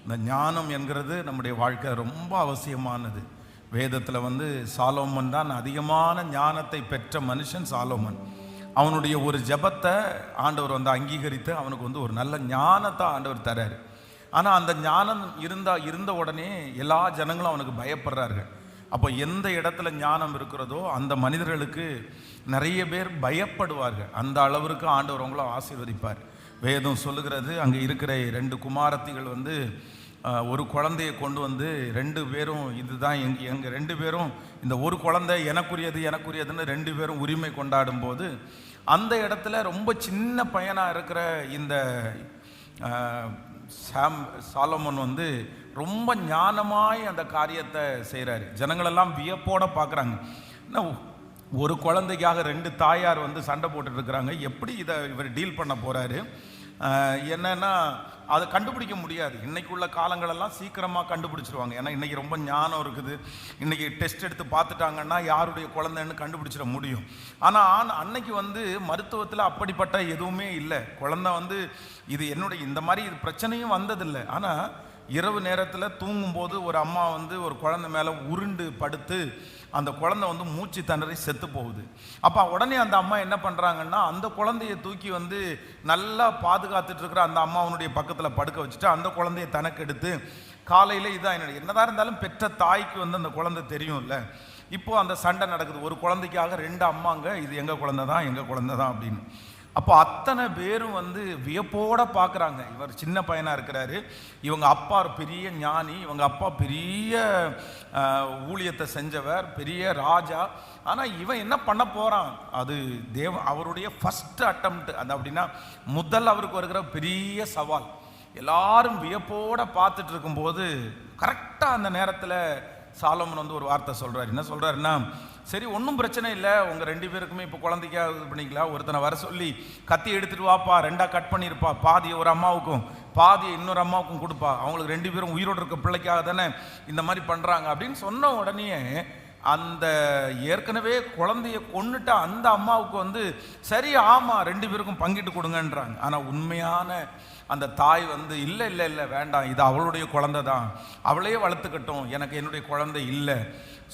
இந்த ஞானம் என்கிறது நம்முடைய வாழ்க்கை ரொம்ப அவசியமானது. வேதத்தில் சாலோமன் தான் அதிகமான ஞானத்தை பெற்ற மனுஷன். சாலோமன் அவனுடைய ஒரு ஜெபத்தை ஆண்டவர் அங்கீகரித்து அவனுக்கு ஒரு நல்ல ஞானத்தை ஆண்டவர் தராரு. ஆனால் அந்த ஞானம் இருந்த உடனே எல்லா ஜனங்களும் அவனுக்கு பயப்படுறார்கள். அப்போ எந்த இடத்துல ஞானம் இருக்கிறதோ அந்த மனிதர்களுக்கு நிறைய பேர் பயப்படுவார்கள். அந்த அளவிற்கு ஆண்டவர் அவங்கள ஆசீர்வதிப்பார். வேதம் சொல்லுகிறது, அங்கே இருக்கிற 2 குமாரத்திகள் ஒரு குழந்தையை கொண்டு ரெண்டு பேரும் இதுதான் எங்கள் 2 பேரும் இந்த ஒரு குழந்தை எனக்குரியதுன்னு 2 பேரும் உரிமை கொண்டாடும் போது அந்த இடத்துல ரொம்ப சின்ன பையனாக இருக்கிற இந்த சாலமோன் ரொம்ப ஞானமாய் அந்த காரியத்தை செய்கிறாரு. ஜனங்களெல்லாம் வியப்போட பார்க்குறாங்க. ஒரு குழந்தைக்காக 2 தாயார் சண்டை போட்டுட்டு இருக்கிறாங்க. எப்படி இதை இவர் டீல் பண்ண போகிறாரு? என்னன்னா அதை கண்டுபிடிக்க முடியாது. இன்றைக்குள்ள காலங்களெல்லாம் சீக்கிரமாக கண்டுபிடிச்சிருவாங்க. ஏன்னா இன்றைக்கி ரொம்ப ஞானம் இருக்குது. இன்றைக்கி டெஸ்ட் எடுத்து பார்த்துட்டாங்கன்னா யாருடைய குழந்தைன்னு கண்டுபிடிச்சிட முடியும். ஆனால் அன்னைக்கு மருத்துவத்தில் அப்படிப்பட்ட எதுவுமே இல்லை. குழந்தை இது என்னுடைய இந்த மாதிரி இது பிரச்சனையும் வந்ததில்லை. ஆனால் இரவு நேரத்தில் தூங்கும்போது ஒரு அம்மா ஒரு குழந்தை மேலே உருண்டு படுத்து அந்த குழந்தை மூச்சு திணறி செத்து போகுது. அப்போ உடனே அந்த அம்மா என்ன பண்ணுறாங்கன்னா அந்த குழந்தைய தூக்கி நல்லா பாதுகாத்துட்டு இருக்கிற அந்த அம்மாவனுடைய பக்கத்தில் படுக்க வச்சுட்டு அந்த குழந்தைய தனக்கு எடுத்து காலையில் இதான் என்னதான் இருந்தாலும் பெற்ற தாய்க்கு அந்த குழந்தை தெரியும்ல. இப்போது அந்த சண்டை நடக்குது. ஒரு குழந்தைக்காக 2 அம்மாங்க, இது எங்கள் குழந்தை தான் அப்படின்னு. அப்போ அத்தனை பேரும் வியப்போட பார்க்குறாங்க. இவர் சின்ன பையனாக இருக்கிறாரு, இவங்க அப்பா ஒரு பெரிய ஞானி, இவங்க அப்பா பெரிய ஊழியத்தை செஞ்சவர், பெரிய ராஜா. ஆனால் இவன் என்ன பண்ண போகிறான்? அது அவருடைய ஃபஸ்ட் அட்டம்ப்ட். அது அப்படின்னா முதல் அவருக்கு வருகிற பெரிய சவால். எல்லாரும் வியப்போட பார்த்துட்டு இருக்கும்போது கரெக்டாக அந்த நேரத்தில் சாலோமன் ஒரு வார்த்தை சொல்கிறார். என்ன சொல்கிறாருன்னா, சரி ஒன்றும் பிரச்சனை இல்லை, உங்கள் 2 பேருக்குமே இப்போ குழந்தைக்காக இது பண்ணிக்கலாம். ஒருத்தனை வர சொல்லி கத்தி எடுத்துகிட்டு வாப்பா, 2ஆக கட் பண்ணியிருப்பா, பாதியை ஒரு அம்மாவுக்கும் பாதியை இன்னொரு அம்மாவுக்கும் கொடுப்பா, அவங்களுக்கு 2 பேரும் உயிரோடு இருக்க பிள்ளைக்காக தானே இந்த மாதிரி பண்ணுறாங்க அப்படின்னு சொன்ன உடனே அந்த ஏற்கனவே குழந்தைய கொன்னுட்ட அந்த அம்மாவுக்கு சரி ஆமாம் 2 பேருக்கும் பங்கிட்டு கொடுங்கன்றாங்க. ஆனால் உண்மையான அந்த தாய் இல்லை இல்லை இல்லை வேண்டாம், இது அவளுடைய குழந்தை தான், அவளையே வளர்த்துக்கட்டும், எனக்கு என்னுடைய குழந்தை இல்லை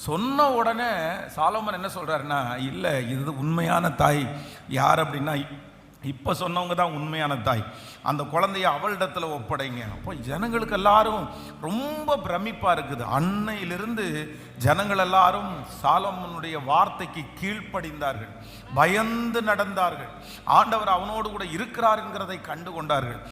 சொன்ன உடனே சாலோமன் என்ன சொல்கிறாருன்னா, இல்லை இது உண்மையான தாய் யார் அப்படின்னா இப்போ சொன்னவங்க தான் உண்மையான தாய், அந்த குழந்தைய அவளிடத்தில் ஒப்படைங்க. அப்போ ஜனங்களுக்கு எல்லாரும் ரொம்ப பிரமிப்பாக இருக்குது. அன்னையிலிருந்து ஜனங்கள் எல்லாரும் சாலோமனுடைய வார்த்தைக்கு கீழ்ப்படிந்தார்கள், பயந்து நடந்தார்கள். ஆண்டவர் அவனோடு கூட இருக்கிறார் என்கிறதை கண்டு கொண்டார்கள்.